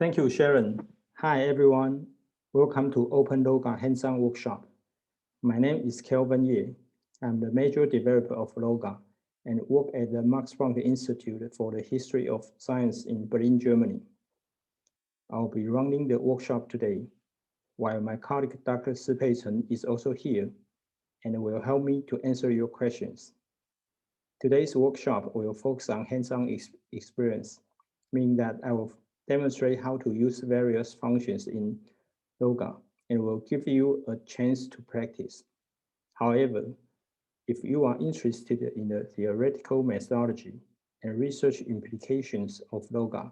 Thank you, Sharon. Hi, everyone. Welcome to Open LoGaRT hands-on workshop. My name is Kelvin Ye. I'm the major developer of LoGaRT and work at the Max Planck Institute for the History of Science in Berlin, Germany. I'll be running the workshop today, while my colleague Dr. Sipei Chen is also here and will help me to answer your questions. Today's workshop will focus on hands-on experience, meaning that I will demonstrate how to use various functions in LoGaRT and will give you a chance to practice. However, if you are interested in the theoretical methodology and research implications of LoGaRT,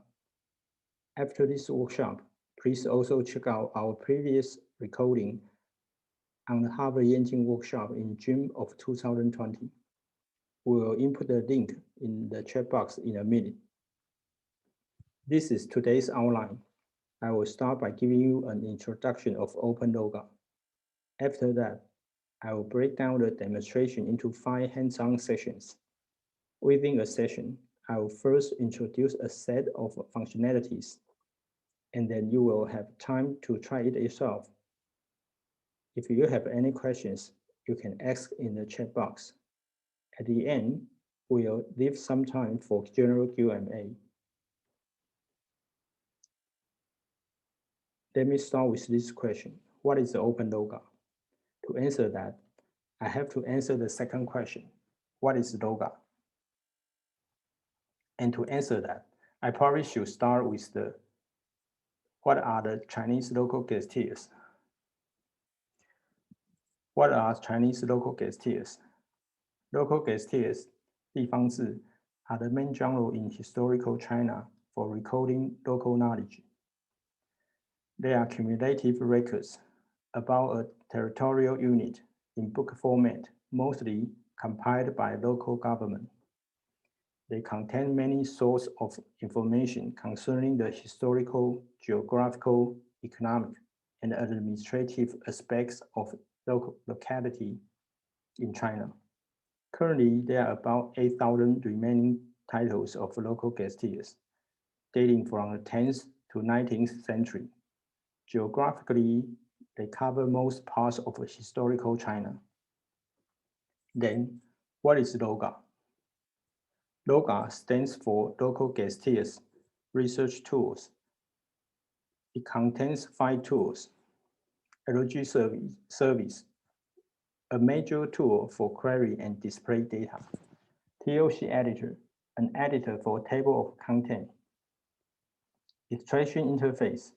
after this workshop, please also check out our previous recording on the Harvard Engine workshop in June of 2020. We will input the link in the chat box in a minute. This is today's outline. I will start by giving you an introduction of Open LoGaRT. After that, I will break down the demonstration into 5 hands-on sessions. Within a session, I will first introduce a set of functionalities, and then you will have time to try it yourself. If you have any questions, you can ask in the chat box. At the end, we'll leave some time for general Q&A. Let me start with this question. What is the Open LoGaRT? To answer that, I have to answer the second question. What is LoGaRT? And to answer that, I probably should start with what are the Chinese local gazetteers? What are Chinese local gazetteers? Local gazetteers, 地方志, are the main genre in historical China for recording local knowledge. They are cumulative records about a territorial unit in book format, mostly compiled by local government. They contain many sources of information concerning the historical, geographical, economic, and administrative aspects of locality in China. Currently, there are about 8,000 remaining titles of local gazetteers, dating from the 10th to 19th century. Geographically, they cover most parts of historical China. Then, what is LoGaRT? LoGaRT stands for Local Gazetteers Research Tools. It contains 5 tools. LG service, a major tool for query and display data. TOC editor, an editor for table of content. Extraction interface,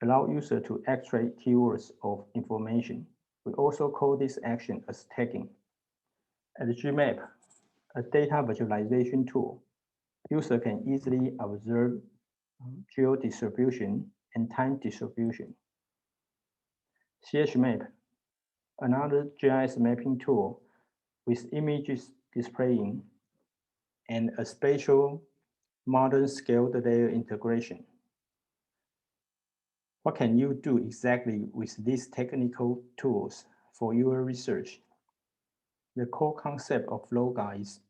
allow user to extract keywords of information. We also call this action as tagging. LGMap, a data visualization tool. User can easily observe geo-distribution and time distribution. CHMap, another GIS mapping tool with images displaying and a spatial modern scaled layer integration. What can you do exactly with these technical tools for your research? The core concept of LoGaRT is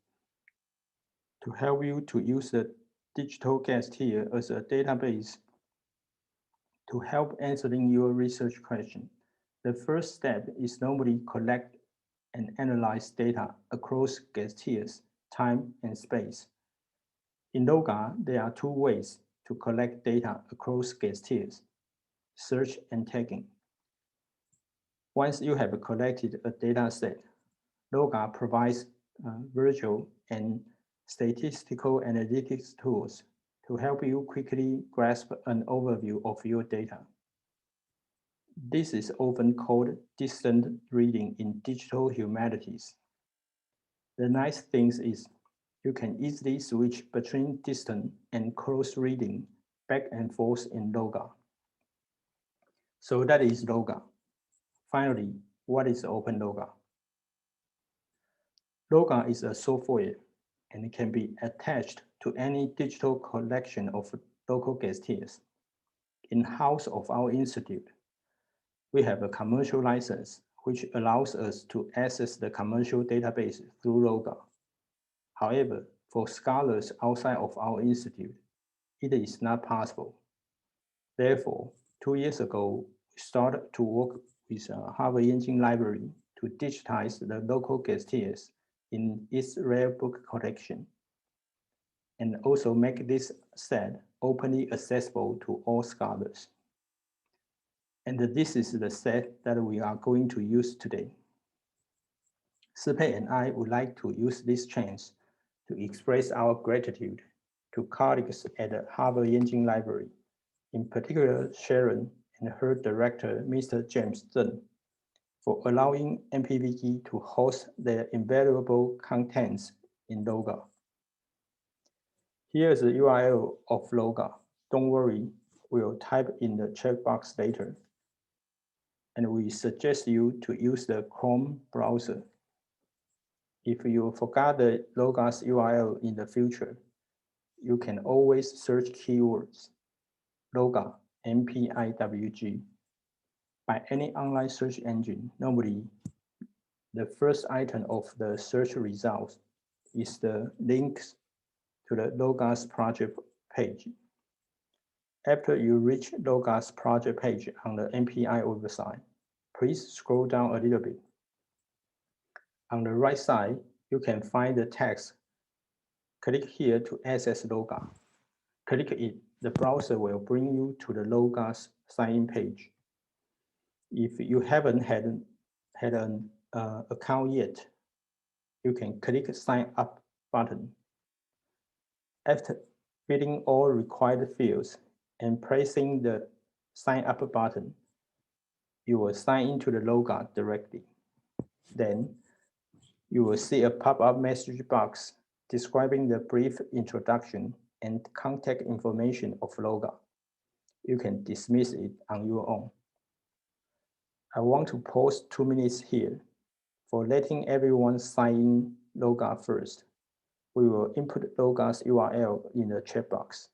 to help you to use the digital gazetteer as a database to help answering your research question. The first step is normally collect and analyze data across gazetteers, time, and space. In LoGaRT, there are 2 ways to collect data across gazetteers: search and tagging. Once you have collected a data set, LoGaRT provides virtual and statistical analytics tools to help you quickly grasp an overview of your data. This is often called distant reading in digital humanities. The nice thing is you can easily switch between distant and close reading back and forth in LoGaRT. So that is LoGaRT. Finally, what is Open LoGaRT? LoGaRT is a software and it can be attached to any digital collection of local gazetteers. In-house of our institute, we have a commercial license which allows us to access the commercial database through LoGaRT. However, for scholars outside of our institute, it is not possible. Therefore, 2 years ago, we started to work with Harvard Engine Library to digitize the local gazetteers in its rare book collection, and also make this set openly accessible to all scholars. And this is the set that we are going to use today. Sipei and I would like to use this chance to express our gratitude to colleagues at the Harvard Engine Library, in particular Sharon and her director, Mr. James Zheng, for allowing MPVG to host their invaluable contents in LoGaRT. Here is the URL of LoGaRT. Don't worry, we'll type in the checkbox later. And we suggest you to use the Chrome browser. If you forgot the LoGaRT's URL in the future, you can always search keywords LoGaRT, MPIWG, by any online search engine. Normally, the first item of the search results is the links to the LoGaRT's project page. After you reach LoGaRT's project page on the MPI website, please scroll down a little bit. On the right side, you can find the text. Click here to access LoGaRT. Click it, the browser will bring you to the LoGaRT's sign-in page. If you haven't had an account yet, you can click Sign Up button. After filling all required fields and pressing the Sign Up button, you will sign into the LoGaRT directly. Then, you will see a pop-up message box describing the brief introduction and contact information of LoGaRT. You can dismiss it on your own. I want to pause 2 minutes here for letting everyone sign in LoGaRT first. We will input LoGaRT's URL in the chat box.